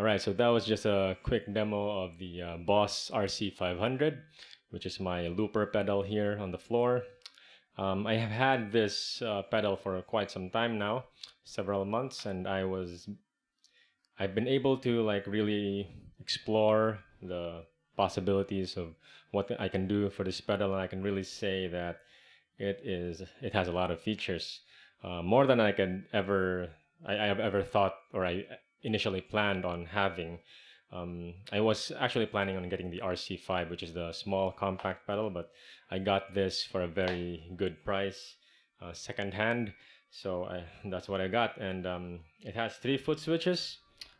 Alright, so that was just a quick demo of the Boss RC-500, which is my looper pedal here on the floor. I have had this pedal for quite some time now, several months, and I've been able to like really explore the possibilities of what I can do for this pedal, and I can really say that it has a lot of features, more than I have ever thought, or I initially planned on having. I was actually planning on getting the RC5, which is the small compact pedal, but I got this for a very good price, secondhand. So that's what I got, and it has 3 foot switches,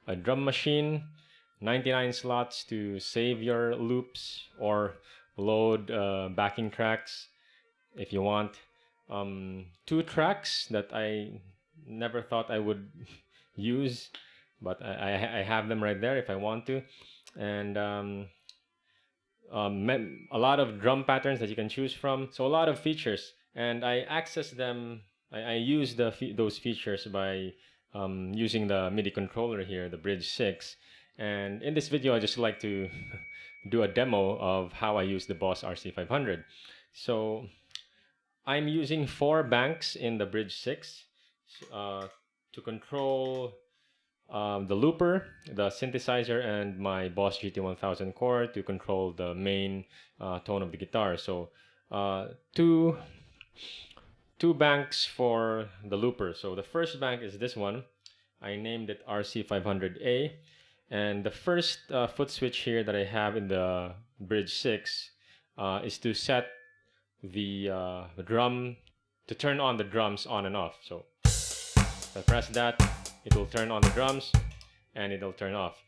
a drum machine, 99 slots to save your loops or load backing tracks if you want. 2 tracks that I never thought I would use, but I have them right there if I want to, and a lot of drum patterns that you can choose from. So a lot of features, and I access them. I use those features by using the MIDI controller here, the Bridge 6. And in this video, I just like to do a demo of how I use the Boss RC-500. So I'm using 4 banks in the Bridge 6 to control the looper, the synthesizer, and my Boss GT1000 core to control the main tone of the guitar. So two banks for the looper. So the first bank is this one. I named it RC500A, and the first foot switch here that I have in the Bridge 6 is to set the drum, to turn on the drums on and off. So if I press that, it will turn on the drums and it'll turn off.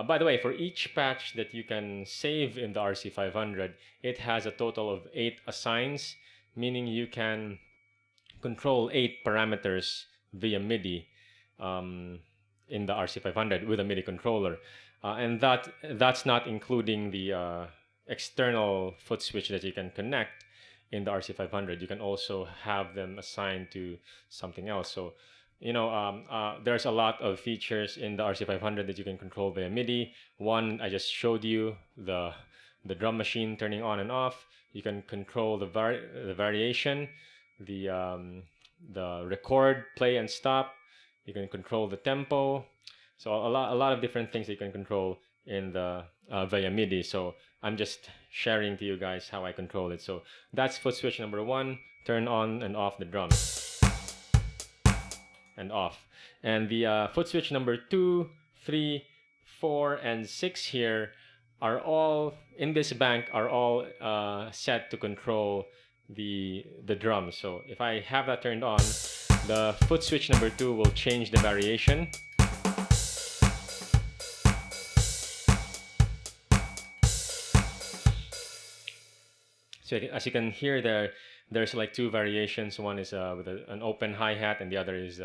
By the way, for each patch that you can save in the RC500, it has a total of 8 assigns, meaning you can control 8 parameters via MIDI in the RC500 with a MIDI controller. And that's not including the external foot switch that you can connect in the RC500. You can also have them assigned to something else. So you know, there's a lot of features in the RC500 that you can control via MIDI. One, I just showed you, the drum machine turning on and off. You can control the variation, the record, play and stop. You can control the tempo. So a lot of different things you can control in the via MIDI. So I'm just sharing to you guys how I control it. So that's foot switch number 1, turn on and off the drum. And off. And the foot switch number 2, 3, 4, and 6 here are all, in this bank, are all set to control the drum. So if I have that turned on, the foot switch number 2 will change the variation. So as you can hear there, there's like 2 variations. One is with an open hi-hat and the other is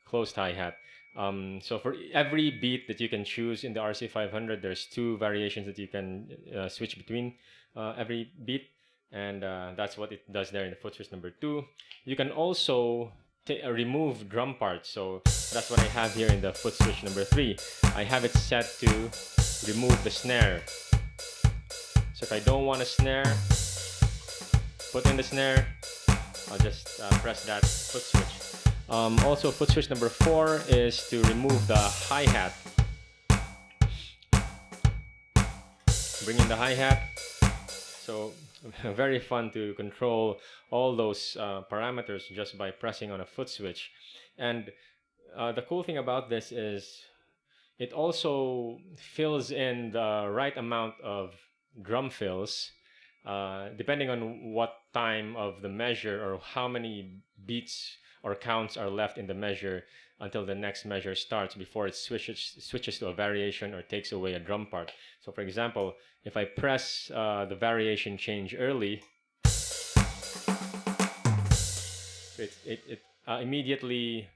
closed hi-hat. So for every beat that you can choose in the RC-500, there's 2 variations that you can switch between every beat. And that's what it does there in the foot switch number 2. You can also remove drum parts. So that's what I have here in the foot switch number 3. I have it set to remove the snare. So if I don't want a snare, put in the snare, I'll just press that foot switch. Also, foot switch number 4 is to remove the hi-hat. Bring in the hi-hat. So very fun to control all those parameters just by pressing on a foot switch. And the cool thing about this is it also fills in the right amount of drum fills depending on what time of the measure or how many beats or counts are left in the measure until the next measure starts before it switches to a variation or takes away a drum part. So for example, if I press the variation change early, it immediately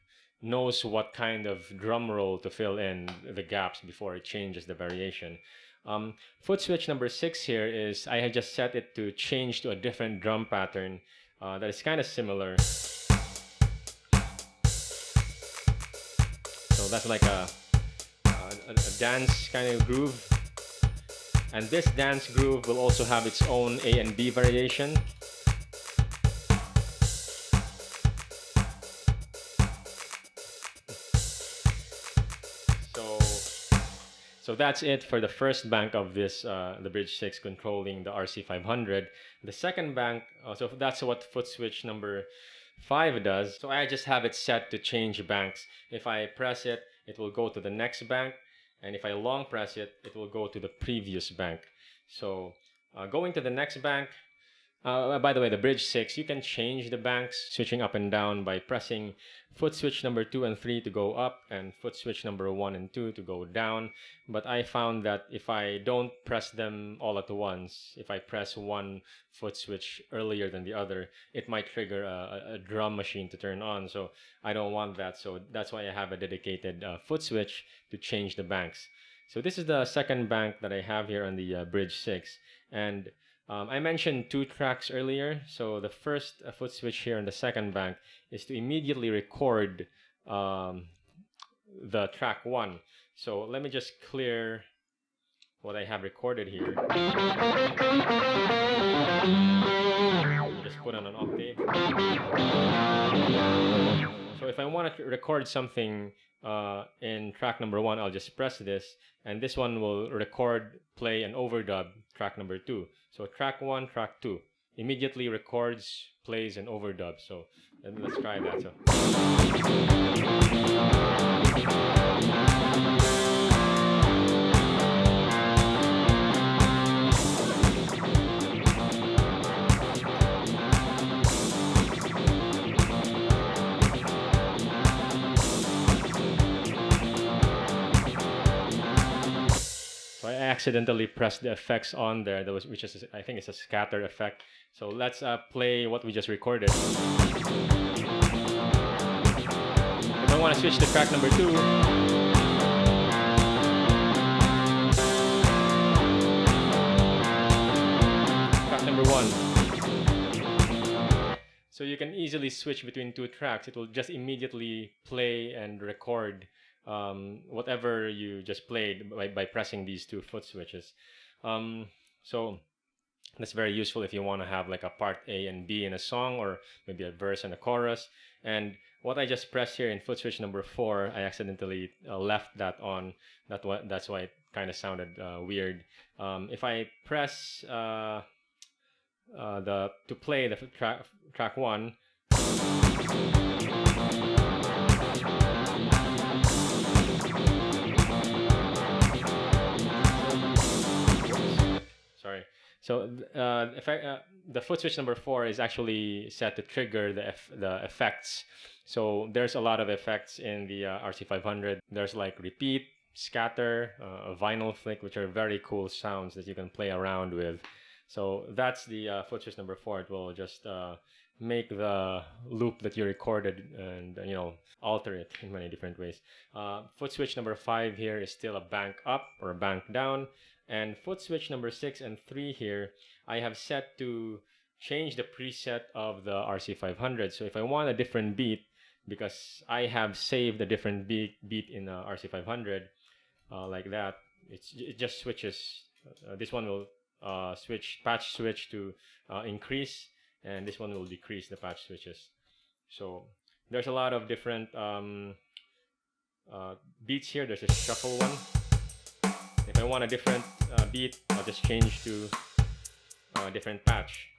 knows what kind of drum roll to fill in the gaps before it changes the variation. Foot switch number 6 here is I had just set it to change to a different drum pattern that is kind of similar. So that's like a dance kind of groove. And this dance groove will also have its own A and B variation. So that's it for the first bank of this, the Bridge 6 controlling the RC-500. The second bank, so that's what foot switch number 5 does. So I just have it set to change banks. If I press it, it will go to the next bank. And if I long press it, it will go to the previous bank. So going to the next bank, by the way, the Bridge 6, you can change the banks, switching up and down by pressing foot switch number 2 and 3 to go up and foot switch number 1 and 2 to go down. But I found that if I don't press them all at once, if I press one foot switch earlier than the other, it might trigger a drum machine to turn on. So I don't want that. So that's why I have a dedicated foot switch to change the banks. So this is the second bank that I have here on the Bridge 6. And I mentioned 2 tracks earlier. So the first foot switch here on the second bank is to immediately record the track 1. So let me just clear what I have recorded here. Just put on an octave. So if I want to record something in track number 1, I'll just press this, and this one will record, play, and overdub track number 2. So track 1, track 2 immediately records, plays, and overdub. So let's try that. So I accidentally pressed the effects on there, which is, I think it's a scatter effect. So let's play what we just recorded. If I want to switch to track number 2, track number 1. So you can easily switch between 2 tracks. It will just immediately play and record whatever you just played by pressing these 2 foot switches. So that's very useful if you want to have like a part A and B in a song, or maybe a verse and a chorus. And what I just pressed here in foot switch number 4, I accidentally left that on. That's why it kind of sounded weird. If I press to play the track 1, sorry. So the foot switch number 4 is actually set to trigger the effects. So there's a lot of effects in the RC-500. There's like repeat, scatter, a vinyl flick, which are very cool sounds that you can play around with. So that's the foot switch number 4. It will just make the loop that you recorded and alter it in many different ways. Foot switch number 5 here is still a bank up or a bank down. And foot switch number 6 and 3 here, I have set to change the preset of the RC-500. So if I want a different beat, because I have saved a different beat in RC-500, like that, it just switches. This one will patch switch to increase, and this one will decrease the patch switches. So there's a lot of different beats here. There's a shuffle one. If I want a different beat, I'll just change to a different patch.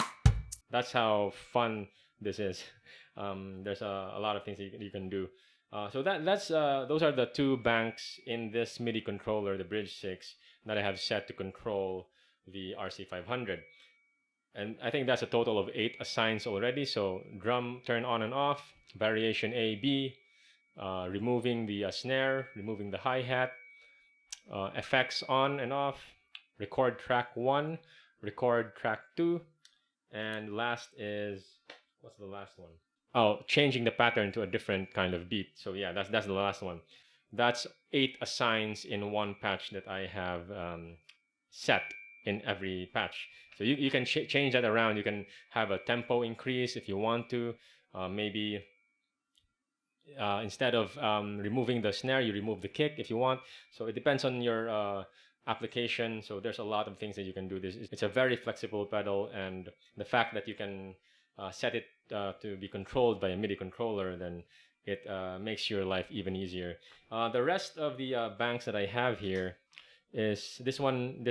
That's how fun this is. There's a lot of things you can do. So those are the 2 banks in this MIDI controller, the Bridge 6, that I have set to control the RC-500. And I think that's a total of 8 assigns already. So drum turn on and off, variation A, B, removing the snare, removing the hi-hat, effects on and off, record track 1, record track 2, and last is, what's the last one? Oh, changing the pattern to a different kind of beat. So yeah, that's the last one. That's 8 assigns in one patch that I have set in every patch. So you can change that around. You can have a tempo increase if you want to. Maybe instead of removing the snare, you remove the kick if you want. So it depends on your application. So there's a lot of things that you can do. It's a very flexible pedal, and the fact that you can set it to be controlled by a MIDI controller, then it makes your life even easier. The rest of the banks that I have here is this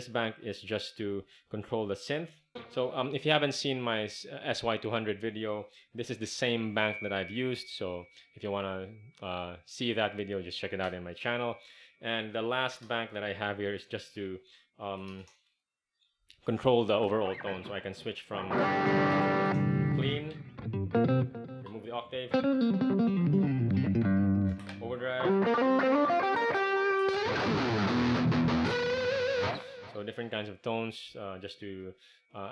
bank is just to control the synth. So if you haven't seen my SY200 video, this is the same bank that I've used. So if you want to see that video, just check it out in my channel. And the last bank that I have here is just to control the overall tone. So I can switch from clean, remove the octave, overdrive. So different kinds of tones, just to,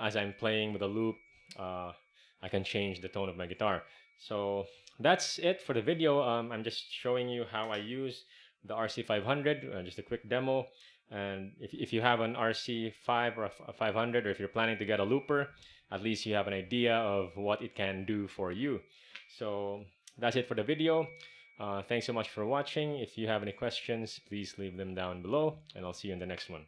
as I'm playing with a loop, I can change the tone of my guitar. So that's it for the video. I'm just showing you how I use the RC-500, just a quick demo. And if you have an RC-5 or a 500, or if you're planning to get a looper, at least you have an idea of what it can do for you. So that's it for the video. Thanks so much for watching. If you have any questions, please leave them down below, and I'll see you in the next one.